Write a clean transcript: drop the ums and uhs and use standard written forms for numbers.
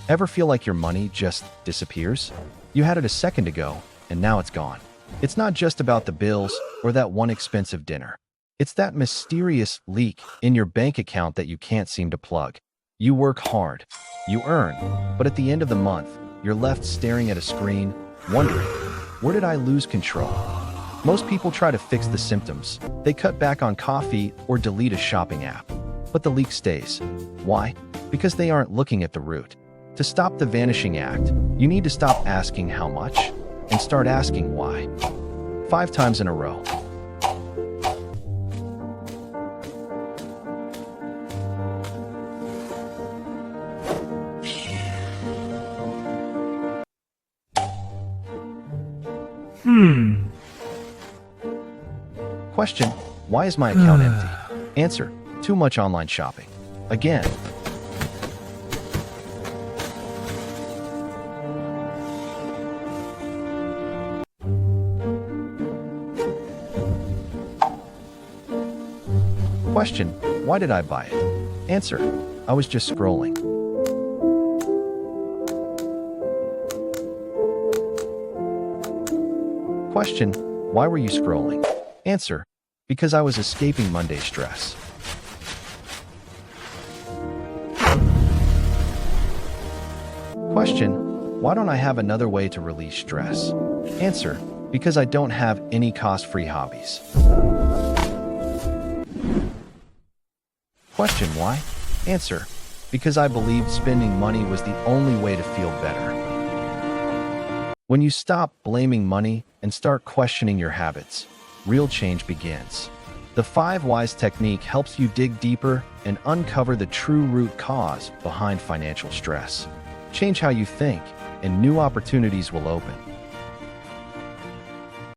Ever feel like your money just disappears? You had it a second ago, and now it's gone. It's not just about the bills or that one expensive dinner. It's that mysterious leak in your bank account that you can't seem to plug. You work hard, you earn, but at the end of the month, you're left staring at a screen, wondering, where did I lose control? Most people try to fix the symptoms. They cut back on coffee or delete a shopping app. But the leak stays. Why? Because they aren't looking at the root. To stop the vanishing act, you need to stop asking how much and start asking why. 5 times in a row. Question: why is my account empty? Answer: too much online shopping. Again. Question: why did I buy it? Answer: I was just scrolling. Question: why were you scrolling? Answer: because I was escaping Monday stress. Question: why don't I have another way to release stress? Answer: because I don't have any cost-free hobbies. Question: why? Answer: because I believed spending money was the only way to feel better. When you stop blaming money and start questioning your habits, real change begins. The 5 Whys technique helps you dig deeper and uncover the true root cause behind financial stress. Change how you think, and new opportunities will open.